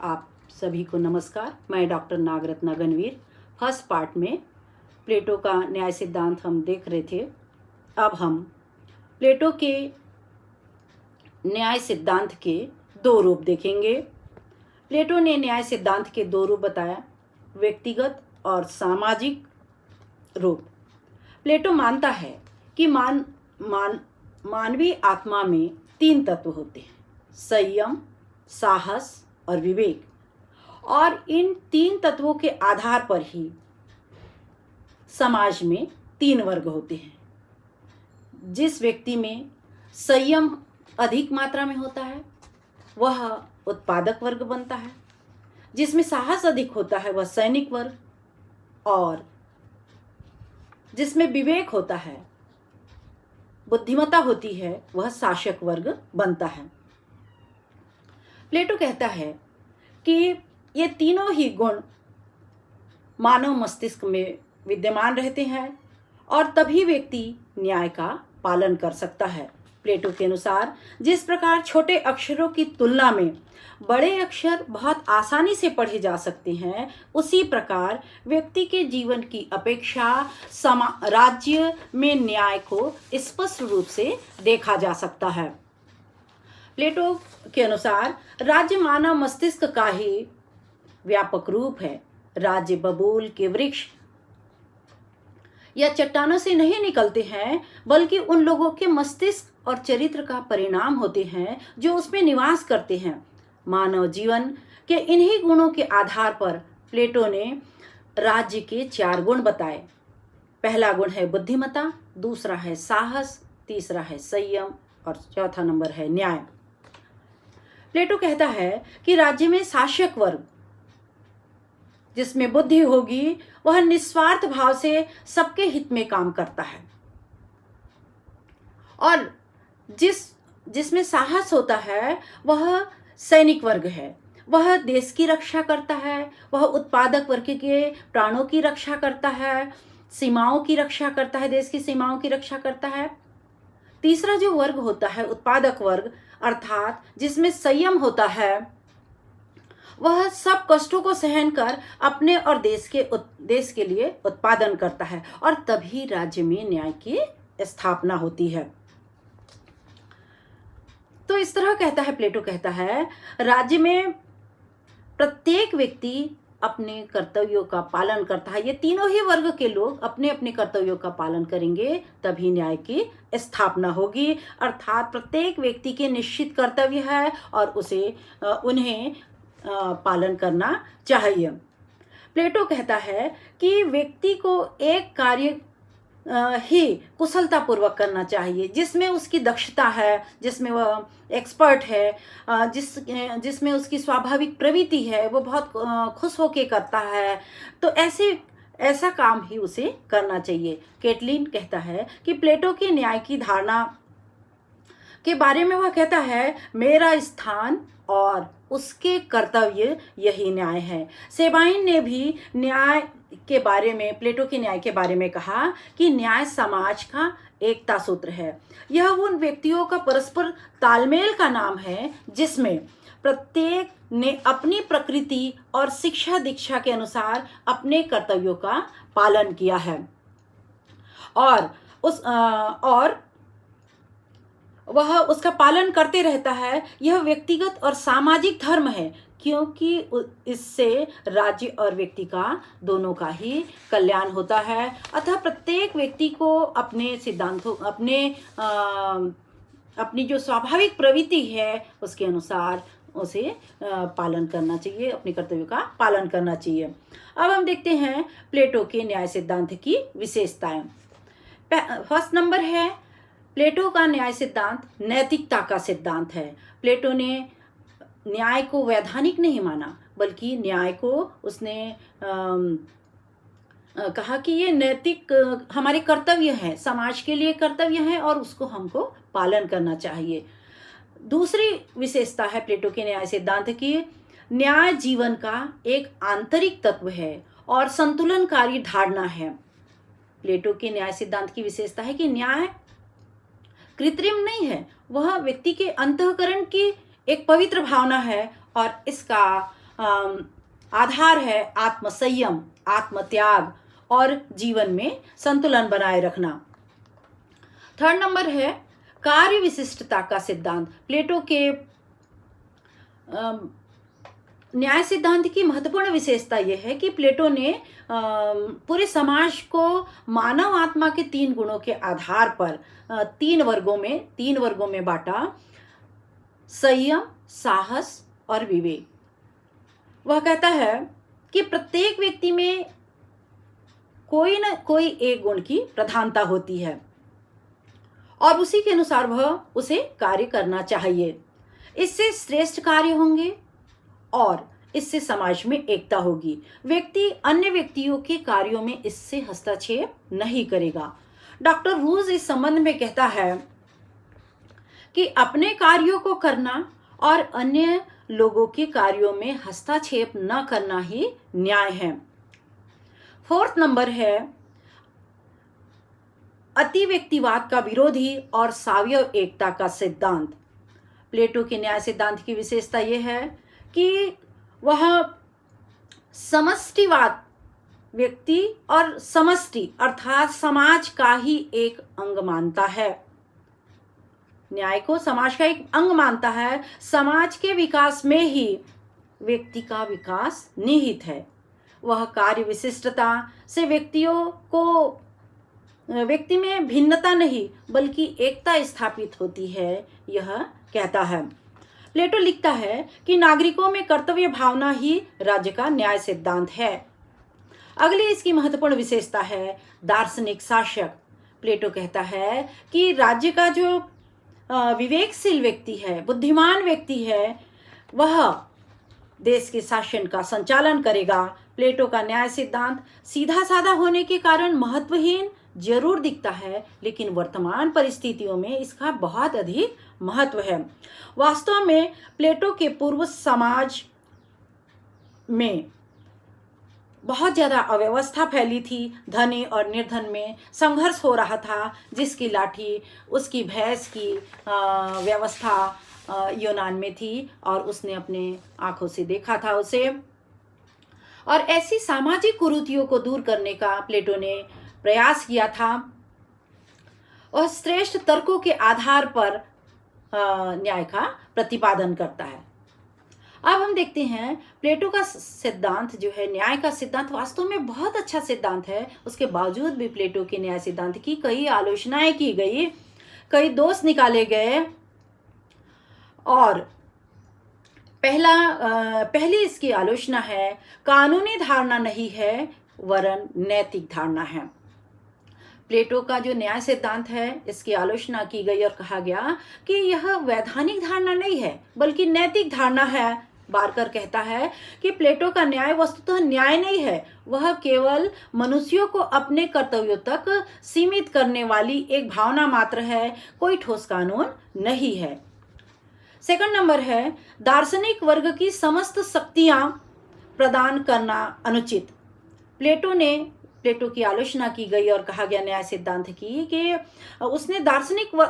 आप सभी को नमस्कार। मैं doctor Nagaratna Ganvir. First part में प्लेटो का न्याय सिद्धांत हम देख रहे थे। अब हम प्लेटो के न्याय सिद्धांत के दो रूप देखेंगे। प्लेटो ने न्याय सिद्धांत के दो रूप बताया, व्यक्तिगत और सामाजिक रूप। प्लेटो मानता है कि मानवीय आत्मा में तीन तत्व होते हैं, संयम, साहस और विवेक, और इन तीन तत्वों के आधार पर ही समाज में तीन वर्ग होते हैं। जिस व्यक्ति में संयम अधिक मात्रा में होता है वह उत्पादक वर्ग बनता है, जिसमें साहस अधिक होता है वह सैनिक वर्ग, और जिसमें विवेक होता है, बुद्धिमत्ता होती है, वह शासक वर्ग बनता है। प्लेटो कहता है कि ये तीनों ही गुण मानव मस्तिष्क में विद्यमान रहते हैं और तभी व्यक्ति न्याय का पालन कर सकता है। प्लेटो के अनुसार जिस प्रकार छोटे अक्षरों की तुलना में बड़े अक्षर बहुत आसानी से पढ़े जा सकते हैं, उसी प्रकार व्यक्ति के जीवन की अपेक्षा राज्य में न्याय को स्पष्ट रूप से देखा जा सकता है। प्लेटो के अनुसार राज्य मानव मस्तिष्क का ही व्यापक रूप है। राज्य बबूल के वृक्ष या चट्टानों से नहीं निकलते हैं, बल्कि उन लोगों के मस्तिष्क और चरित्र का परिणाम होते हैं जो उसमें निवास करते हैं। मानव जीवन के इन्हीं गुणों के आधार पर प्लेटो ने राज्य के चार गुण बताए। पहला गुण है बुद्धिमत्ता, दूसरा है साहस, तीसरा है संयम और चौथा नंबर है न्याय। प्लेटो कहता है कि राज्य में शासक वर्ग जिसमें बुद्धि होगी वह निस्वार्थ भाव से सबके हित में काम करता है, और जिसमें साहस होता है वह सैनिक वर्ग है। वह देश की रक्षा करता है, वह उत्पादक वर्ग के प्राणों की रक्षा करता है, सीमाओं की रक्षा करता है, देश की सीमाओं की रक्षा करता है। तीसरा जो वर्ग होता है उत्पादक वर्ग, अर्थात जिसमें संयम होता है, वह सब कष्टों को सहन कर अपने और देश के लिए उत्पादन करता है, और तभी राज्य में न्याय की स्थापना होती है। तो इस तरह कहता है प्लेटो, कहता है राज्य में प्रत्येक व्यक्ति अपने कर्तव्यों का पालन करता है। ये तीनों ही वर्ग के लोग अपने अपने कर्तव्यों का पालन करेंगे तभी न्याय की स्थापना होगी। अर्थात प्रत्येक व्यक्ति के निश्चित कर्तव्य है और उसे उन्हें पालन करना चाहिए। प्लेटो कहता है कि व्यक्ति को एक कार्य ही कुशलतापूर्वक करना चाहिए जिसमें उसकी दक्षता है, जिसमें वह एक्सपर्ट है, जिसमें उसकी स्वाभाविक प्रवृत्ति है, वो बहुत खुश होकर करता है, तो ऐसा काम ही उसे करना चाहिए। कैटलिन कहता है कि प्लेटो की न्याय की धारणा के बारे में वह कहता है, मेरा स्थान और उसके कर्तव्य यही न्याय है। सेबाइन ने भी न्याय के बारे में, प्लेटो के न्याय के बारे में कहा कि न्याय समाज का एकता सूत्र है। यह उन व्यक्तियों का परस्पर तालमेल का नाम है जिसमें प्रत्येक ने अपनी प्रकृति और शिक्षा दीक्षा के अनुसार अपने कर्तव्यों का पालन किया है, और वह उसका पालन करते रहता है। यह व्यक्तिगत और सामाजिक धर्म है, क्योंकि इससे राज्य और व्यक्ति का दोनों का ही कल्याण होता है। अतः प्रत्येक व्यक्ति को अपने सिद्धांतों, अपनी जो स्वाभाविक प्रवृत्ति है उसके अनुसार उसे पालन करना चाहिए, अपने कर्तव्यों का पालन करना चाहिए। अब हम देखते हैं प्लेटो के न्याय सिद्धांत की विशेषताएं। फर्स्ट नंबर है, प्लेटो का न्याय सिद्धांत नैतिकता का सिद्धांत है। प्लेटो ने न्याय को वैधानिक नहीं माना, बल्कि न्याय को उसने कहा कि ये नैतिक हमारे कर्तव्य हैं, समाज के लिए कर्तव्य हैं और उसको हमको पालन करना चाहिए। दूसरी विशेषता है प्लेटो के न्याय सिद्धांत की, न्याय जीवन का एक आंतरिक तत्व है और संतुलनकारी धारणा है। प्लेटो के न्याय सिद्धांत की विशेषता है कि न्याय कृत्रिम नहीं है, वह व्यक्ति के अंतःकरण की एक पवित्र भावना है और इसका आधार है आत्मसंयम, आत्मत्याग और जीवन में संतुलन बनाए रखना। थर्ड नंबर है कार्य विशिष्टता का सिद्धांत। प्लेटो के न्याय सिद्धांत की महत्वपूर्ण विशेषता यह है कि प्लेटो ने पूरे समाज को मानव आत्मा के 3 गुणों के आधार पर 3 वर्गों में बांटा: संयम, साहस और विवेक। वह कहता है कि प्रत्येक व्यक्ति में कोई न कोई एक गुण की प्रधानता होती है और उसी के अनुसार वह उसे कार्य करना चाहिए। इससे श्रेष्ठ कार्य होंगे और इससे समाज में एकता होगी। व्यक्ति अन्य व्यक्तियों के कार्यों में इससे हस्तक्षेप नहीं करेगा। डॉक्टर रूज इस संबंध में कहता है कि अपने कार्यों को करना और अन्य लोगों के कार्यों में हस्तक्षेप न करना ही न्याय है। फोर्थ नंबर है अति व्यक्तिवाद का विरोधी और सावयव एकता का सिद्धांत। प्लेटो के न्याय सिद्धांत की विशेषता यह है कि वह समष्टिवाद, व्यक्ति और समष्टि अर्थात समाज का ही एक अंग मानता है। न्याय को समाज का एक अंग मानता है। समाज के विकास में ही व्यक्ति का विकास निहित है। वह कार्य विशिष्टता से व्यक्ति में भिन्नता नहीं बल्कि एकता स्थापित होती है, यह कहता है। प्लेटो लिखता है कि नागरिकों में कर्तव्य भावना ही राज्य का न्याय सिद्धांत है। अगली इसकी महत्वपूर्ण विशेषता है दार्शनिक शासक। प्लेटो कहता है कि राज्य का जो विवेकशील व्यक्ति है, बुद्धिमान व्यक्ति है, वह देश के शासन का संचालन करेगा। प्लेटो का न्याय सिद्धांत सीधा साधा होने के कारण महत्वहीन जरूर दिखता है, लेकिन वर्तमान परिस्थितियों में इसका बहुत अधिक महत्व है। वास्तव में प्लेटो के पूर्व समाज में बहुत ज़्यादा अव्यवस्था फैली थी। धनी और निर्धन में संघर्ष हो रहा था, जिसकी लाठी उसकी भैंस की व्यवस्था यूनान में थी और उसने अपने आंखों से देखा था उसे। और ऐसी सामाजिक कुरीतियों को दूर करने का प्लेटो ने प्रयास किया था और श्रेष्ठ तर्कों के आधार पर न्याय का प्रतिपादन करता है। अब हम देखते हैं प्लेटो का सिद्धांत जो है, न्याय का सिद्धांत वास्तव में बहुत अच्छा सिद्धांत है। उसके बावजूद भी प्लेटो के न्याय सिद्धांत की कई आलोचनाएं की गई, कई दोष निकाले गए। और पहली इसकी आलोचना है कानूनी धारणा नहीं है वरन नैतिक धारणा है। प्लेटो का जो न्याय सिद्धांत है, इसकी आलोचना की गई और कहा गया कि यह वैधानिक धारणा नहीं है बल्कि नैतिक धारणा है। बारकर कहता है कि प्लेटो का न्याय वस्तुतः न्याय नहीं है, वह केवल मनुष्यों को अपने कर्तव्यों तक सीमित करने वाली एक भावना मात्र है, कोई ठोस कानून नहीं है। सेकंड नंबर है दार्शनिक वर्ग की समस्त शक्तियां प्रदान करना अनुचित। प्लेटो की आलोचना की गई और कहा गया न्याय सिद्धांत की कि उसने दार्शनिकों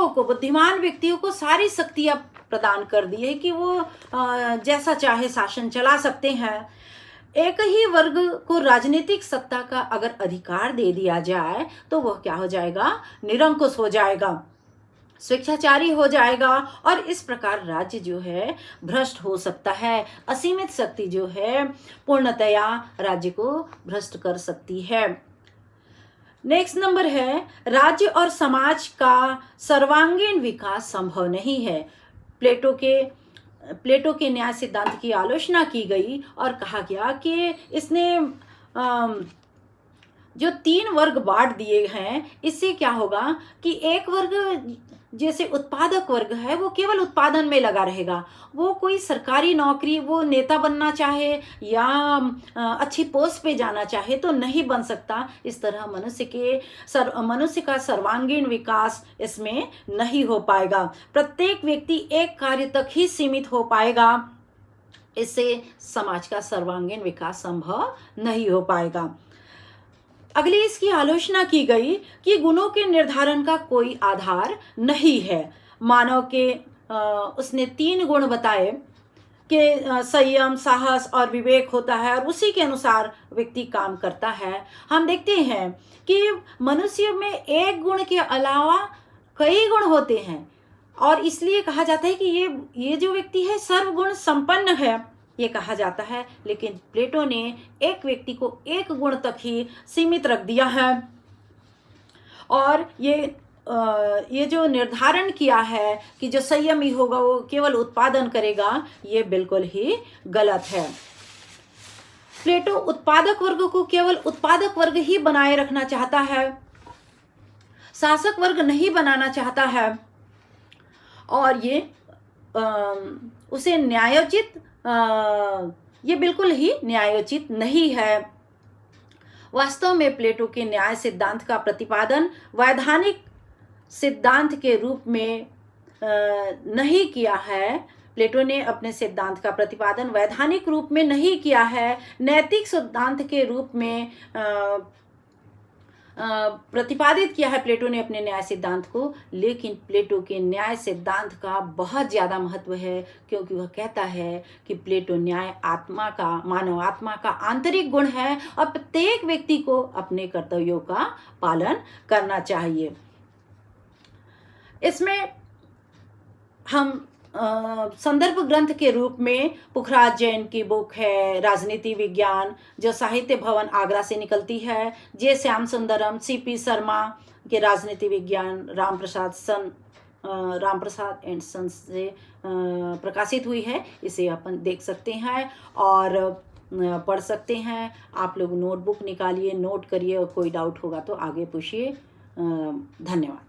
को, बुद्धिमान व्यक्तियों को सारी शक्तियां प्रदान कर दी है कि वो जैसा चाहे शासन चला सकते हैं। एक ही वर्ग को राजनीतिक सत्ता का अगर अधिकार दे दिया जाए तो वह क्या हो जाएगा? निरंकुश हो जाएगा, स्वेच्छाचारी हो जाएगा और इस प्रकार राज्य जो है भ्रष्ट हो सकता है। असीमित शक्ति जो है पूर्णतया राज्य को भ्रष्ट कर सकती है। नेक्स्ट नंबर है राज्य और समाज का सर्वांगीण विकास संभव नहीं है। प्लेटो के न्याय सिद्धांत की आलोचना की गई और कहा गया कि इसने जो 3 वर्ग बांट दिए हैं, इससे क्या होगा कि एक वर्ग जैसे उत्पादक वर्ग है वो केवल उत्पादन में लगा रहेगा, वो कोई सरकारी नौकरी, वो नेता बनना चाहे या अच्छी पोस्ट पे जाना चाहे तो नहीं बन सकता। इस तरह मनुष्य का सर्वांगीण विकास इसमें नहीं हो पाएगा। प्रत्येक व्यक्ति एक कार्य तक ही सीमित हो पाएगा, इससे समाज का सर्वांगीण विकास संभव नहीं हो पाएगा। अगली इसकी आलोचना की गई कि गुणों के निर्धारण का कोई आधार नहीं है। मानव के उसने 3 गुण बताए के संयम, साहस और विवेक होता है और उसी के अनुसार व्यक्ति काम करता है। हम देखते हैं कि मनुष्य में एक गुण के अलावा कई गुण होते हैं और इसलिए कहा जाता है कि ये जो व्यक्ति है सर्वगुण संपन्न है, ये कहा जाता है। लेकिन प्लेटो ने एक व्यक्ति को एक गुण तक ही सीमित रख दिया है और ये जो निर्धारण किया है कि जो संयमी होगा वो केवल उत्पादन करेगा, ये बिल्कुल ही गलत है। प्लेटो उत्पादक वर्ग को केवल उत्पादक वर्ग ही बनाए रखना चाहता है, शासक वर्ग नहीं बनाना चाहता है और ये उसे न्यायोचित, ये बिल्कुल ही न्यायोचित नहीं है। वास्तव में प्लेटो के न्याय सिद्धांत का प्रतिपादन वैधानिक सिद्धांत के रूप में नहीं किया है। प्लेटो ने अपने सिद्धांत का प्रतिपादन वैधानिक रूप में नहीं किया है, नैतिक सिद्धांत के रूप में प्रतिपादित किया है प्लेटो ने अपने न्याय सिद्धांत को। लेकिन प्लेटो के न्याय सिद्धांत का बहुत ज़्यादा महत्व है, क्योंकि वह कहता है कि प्लेटो न्याय आत्मा का, मानव आत्मा का आंतरिक गुण है और प्रत्येक व्यक्ति को अपने कर्तव्यों का पालन करना चाहिए। इसमें हम संदर्भ ग्रंथ के रूप में पुखराज जैन की बुक है राजनीति विज्ञान, जो साहित्य भवन आगरा से निकलती है, जे श्याम सुंदरम, CP शर्मा के राजनीति विज्ञान, रामप्रसाद एंड सन्स से प्रकाशित हुई है। इसे अपन देख सकते हैं और पढ़ सकते हैं। आप लोग नोटबुक निकालिए, नोट करिए और कोई डाउट होगा तो आगे पूछिए। धन्यवाद।